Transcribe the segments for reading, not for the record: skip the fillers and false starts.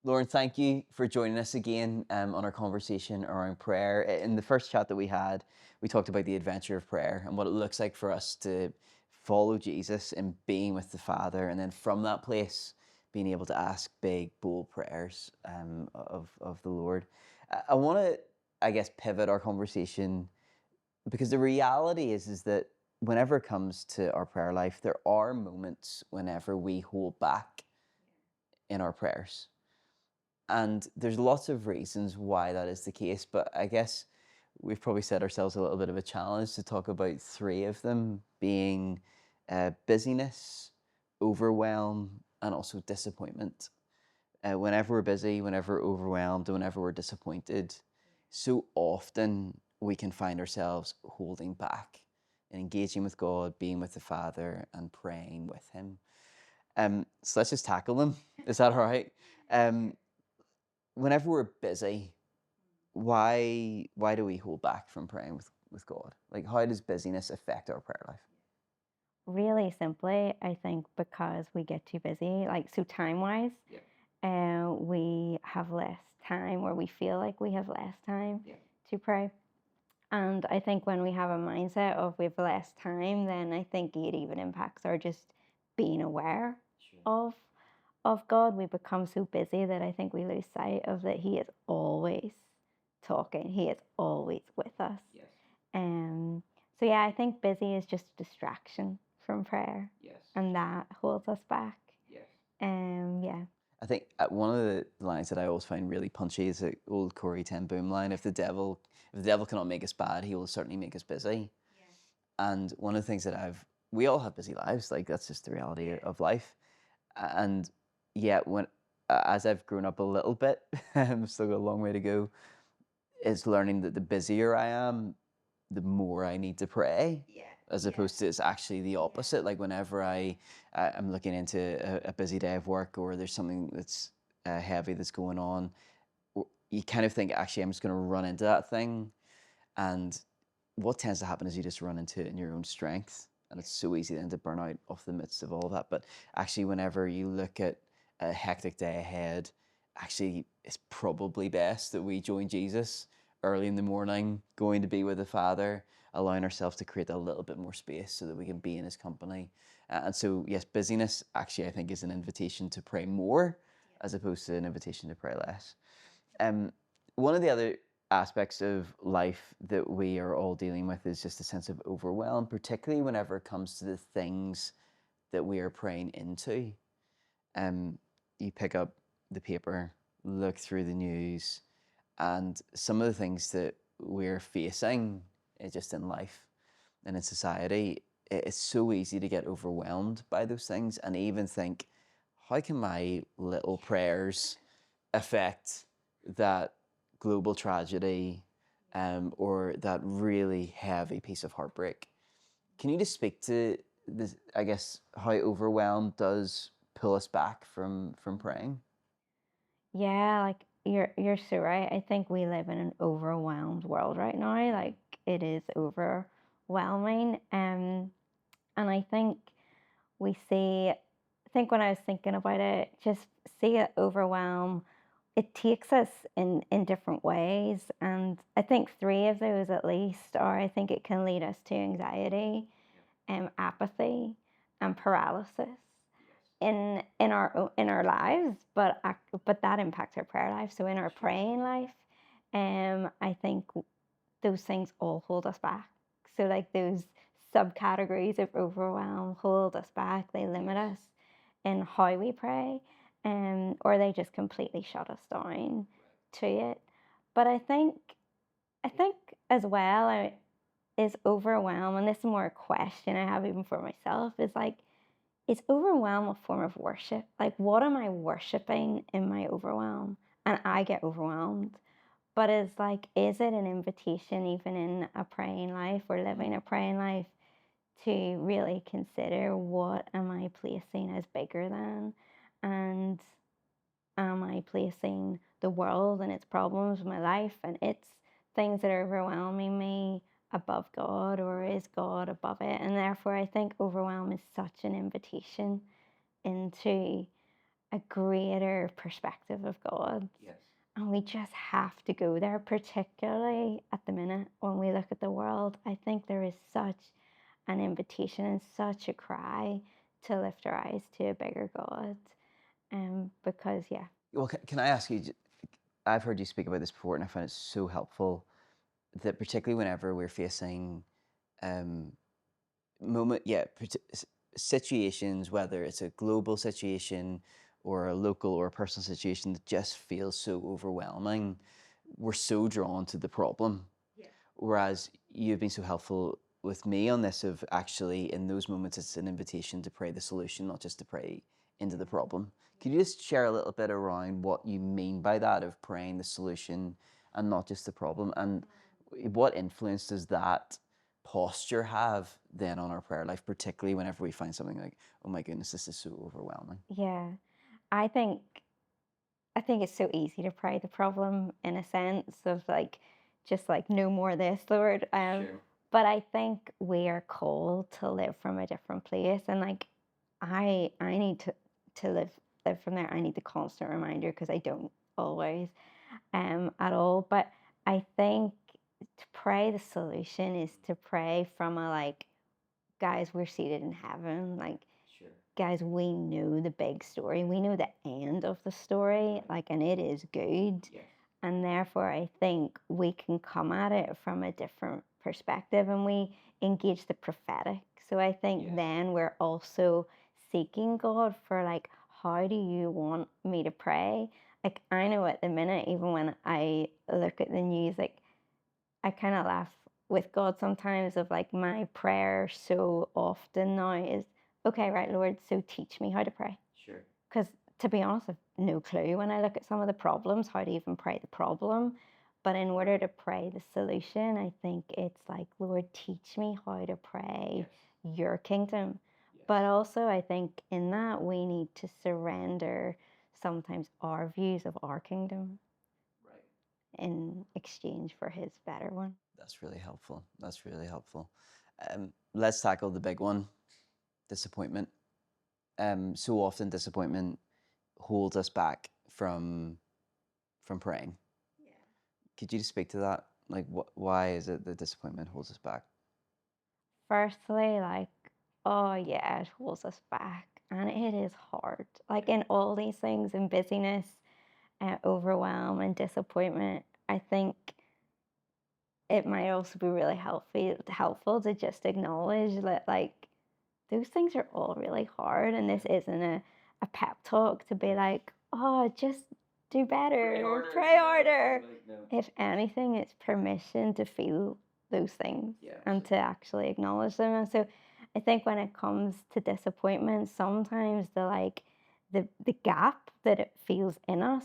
Lauren, thank you for joining us again on our conversation around prayer. In the first chat that we had, we talked about the adventure of prayer and what it looks like for us to follow Jesus in being with the Father, and then from that place, being able to ask big, bold prayers of the Lord. I want to, I guess, pivot our conversation because the reality is that whenever it comes to our prayer life, there are moments whenever we hold back in our prayers. And there's lots of reasons why that is the case, but I guess we've probably set ourselves a little bit of a challenge to talk about three of them being busyness, overwhelm, and also disappointment. Whenever we're busy, whenever we're overwhelmed, whenever we're disappointed, so often we can find ourselves holding back and engaging with God, being with the Father, and praying with Him. So let's just tackle them. Is that all right? Um, Whenever we're busy, why do we hold back from praying with God? Like, how does busyness affect our prayer life? Really simply, I think because we get too busy, like so time wise, Yeah. we have less time, or we feel like we have less time Yeah. to pray. And I think when we have a mindset of we have less time, then I think it even impacts our just being aware Sure. of of God. We become so busy that I think we lose sight of that He is always talking. He is always with us. Yes. Um, so yeah, I think busy is just a distraction from prayer, Yes. and that holds us back. Yes. Yeah. I think one of the lines that I always find really punchy is the old Corey Ten Boom line: "If the devil cannot make us bad, he will certainly make us busy." And one of the things that we all have busy lives, like that's just the reality of life. And yet, as I've grown up a little bit, I've still got a long way to go. Is learning that the busier I am, the more I need to pray, Yeah. as Yeah. opposed to it's actually the opposite. Like whenever I'm looking into a busy day of work, or there's something that's heavy that's going on, you kind of think, actually, I'm just going to run into that thing. And what tends to happen is you just run into it in your own strength. And it's so easy then to burn out off the midst of all of that. But actually, whenever you look at a hectic day ahead, actually, it's probably best that we join Jesus early in the morning, going to be with the Father, allowing ourselves to create a little bit more space so that we can be in His company. And so, yes, busyness actually, I think, is an invitation to pray more as opposed to an invitation to pray less. Um, One of the other aspects of life that we are all dealing with is just a sense of overwhelm, particularly whenever it comes to the things that we are praying into. Um, you pick up the paper, look through the news, and some of the things that we're facing just in life and in society, it's so easy to get overwhelmed by those things and even think, how can my little prayers affect that global tragedy, or that really heavy piece of heartbreak? Can you just speak to this, I guess, how overwhelmed does pull us back from praying? Yeah, like you're so right. I think we live in an overwhelmed world right now. Like it is overwhelming. And I think we see, I think when I was thinking about it, just see it overwhelm. It takes us in different ways. And I think three of those at least are, I think it can lead us to anxiety, apathy, and paralysis in our lives, but that impacts our prayer life. So in our praying life, I think those things all hold us back. So like those subcategories of overwhelm hold us back. They limit us in how we pray, or they just completely shut us down to it. But I think as well, is overwhelm, and this is more a question I have even for myself, is like, is overwhelm a form of worship? Like, what am I worshiping in my overwhelm? And I get overwhelmed. But it's like, is it an invitation, even in a praying life or living a praying life, to really consider what am I placing as bigger than? And am I placing the world and its problems, my life and its things that are overwhelming me above God, or is God above it? And therefore, I think overwhelm is such an invitation into a greater perspective of God. Yes. And we just have to go there, particularly at the minute when we look at the world. I think there is such an invitation and such a cry to lift our eyes to a bigger God. Because, yeah, Well, can I ask you? I've heard you speak about this before, and I find it so helpful that particularly whenever we're facing um, situations, whether it's a global situation or a local or a personal situation that just feels so overwhelming, we're so drawn to the problem. Whereas you've been so helpful with me on this of actually in those moments it's an invitation to pray the solution, not just to pray into the problem. Could you just share a little bit around what you mean by that of praying the solution and not just the problem? And what influence does that posture have then on our prayer life, particularly whenever we find something like, oh my goodness, this is so overwhelming? yeah. I think I think it's so easy to pray the problem in a sense of like, just like, no more of this, Lord. Sure. But I think we are called to live from a different place, and like, I need to live from there. I need the constant reminder because I don't always, at all. But I think to pray the solution is to pray from a like, guys, we're seated in heaven, like Sure. guys, we know the big story. We know the end of the story, like, and it is good. Yes. And therefore, I think we can come at it from a different perspective and we engage the prophetic. So I think Yes. then we're also seeking God for, like, how do you want me to pray? Like, I know at the minute, even when I look at the news, like, I kind of laugh with God sometimes of like my prayer so often now is, okay, right, Lord, so teach me how to pray. Sure. Because to be honest, I've no clue when I look at some of the problems, how to even pray the problem. But in order to pray the solution, I think it's like, Lord, teach me how to pray your kingdom. But also, I think in that we need to surrender sometimes our views of our kingdom Right. in exchange for his better one. That's really helpful. That's really helpful. Let's tackle the big one, disappointment. So often disappointment holds us back from praying. Could you just speak to that? Like, why is it that disappointment holds us back? Firstly, like, oh yeah, it holds us back. And it is hard. Like in all these things, in busyness, overwhelm, and disappointment, I think it might also be really helpful to just acknowledge that, like, those things are all really hard. And this isn't a pep talk to be like, oh, just do better, pray harder. If anything, it's permission to feel those things and to actually acknowledge them. And so I think when it comes to disappointment, sometimes the gap that it feels in us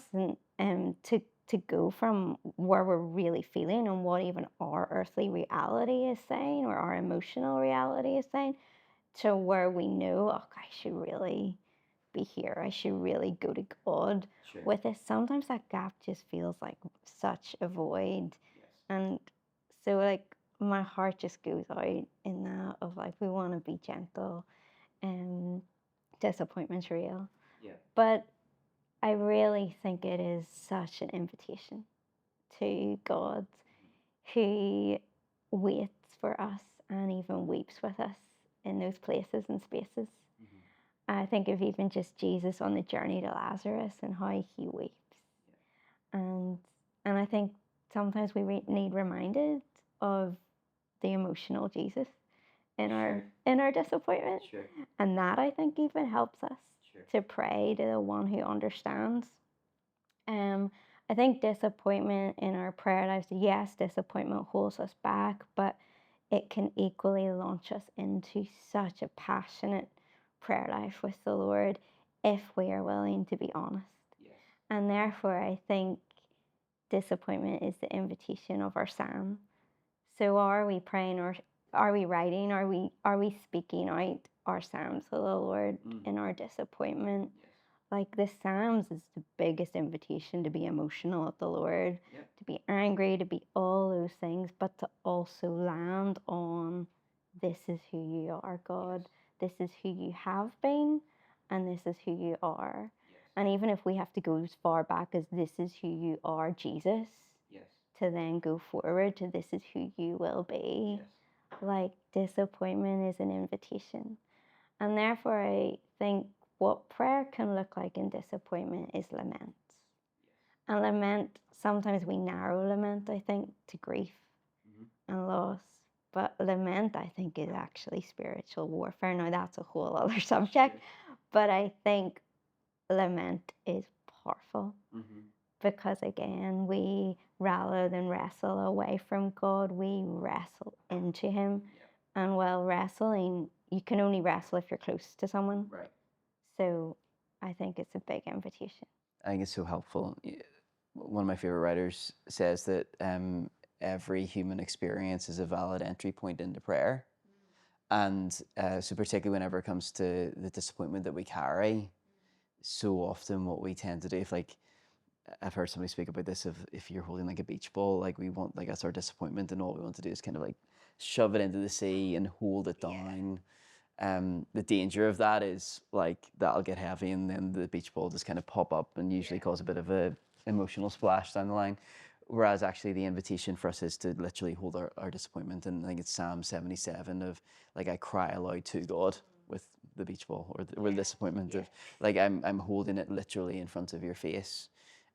and to go from where we're really feeling and what even our earthly reality is saying or our emotional reality is saying to where we know, oh, I should really be here. I should really go to God with this. Sometimes that gap just feels like such a void. And so, like, my heart just goes out in that of like, we want to be gentle and disappointment's real. But I really think it is such an invitation to God who waits for us and even weeps with us in those places and spaces. I think of even just Jesus on the journey to Lazarus and how he weeps. And I think sometimes we need reminded of the emotional Jesus in our disappointment. And that I think even helps us to pray to the one who understands. I think disappointment in our prayer lives, yes, disappointment holds us back, but it can equally launch us into such a passionate prayer life with the Lord if we are willing to be honest. And therefore, I think disappointment is the invitation of our psalm. So, are we praying or are we writing? Are we speaking out our psalms to the Lord in our disappointment? Like the Psalms is the biggest invitation to be emotional at the Lord, to be angry, to be all those things, but to also land on this is who you are, God. This is who you have been, and this is who you are. And even if we have to go as far back as this is who you are, Jesus, Yes. to then go forward to this is who you will be. Yes. Like disappointment is an invitation. And therefore, I think what prayer can look like in disappointment is lament. And lament, sometimes we narrow lament, I think, to grief and loss. But lament, I think, is actually spiritual warfare. Now, that's a whole other subject. But I think lament is powerful because, again, we, rather than wrestle away from God, we wrestle into Him. And while wrestling, you can only wrestle if you're close to someone. Right. So I think it's a big invitation. I think it's so helpful. One of my favorite writers says that every human experience is a valid entry point into prayer. And so particularly whenever it comes to the disappointment that we carry, so often what we tend to do, if like, I've heard somebody speak about this, if you're holding like a beach ball, like we want, like that's our disappointment, and all we want to do is kind of like shove it into the sea and hold it down. The danger of that is like that'll get heavy and then the beach ball just kind of pop up and usually cause a bit of a emotional splash down the line. Whereas actually the invitation for us is to literally hold our disappointment. And I think it's Psalm 77 of like, I cry aloud to God with the beach ball or the disappointment of like, I'm holding it literally in front of your face.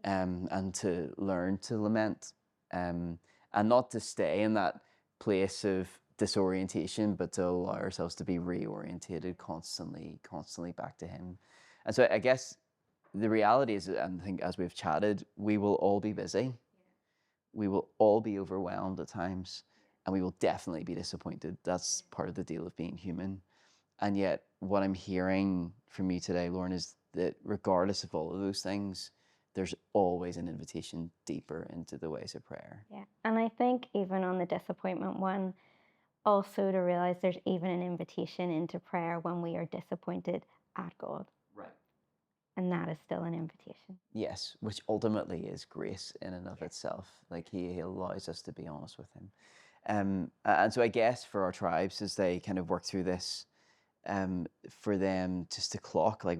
And to learn to lament, and not to stay in that place of disorientation, but to allow ourselves to be reorientated constantly back to Him. And so I guess the reality is, and I think as we've chatted, we will all be busy. We will all be overwhelmed at times, and we will definitely be disappointed. That's part of the deal of being human. And yet, what I'm hearing from you today, Lauren, is that regardless of all of those things, there's always an invitation deeper into the ways of prayer. Yeah. And I think even on the disappointment one, also to realize there's even an invitation into prayer when we are disappointed at God. Right. And that is still an invitation. Yes, which ultimately is grace in and of itself. Like he allows us to be honest with Him. And so I guess for our tribes, as they kind of work through this, for them just to clock, like,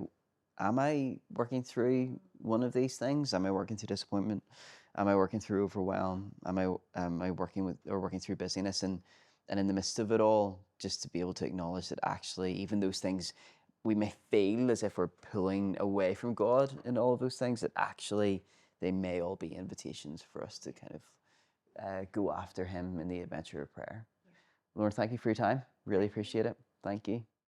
am I working through one of these things? Am I working through disappointment? Am I working through overwhelm? Am I working through busyness? And in the midst of it all, just to be able to acknowledge that actually, even those things, we may feel as if we're pulling away from God in all of those things, that actually they may all be invitations for us to kind of go after Him in the adventure of prayer. Lord, thank you for your time. Really appreciate it. Thank you.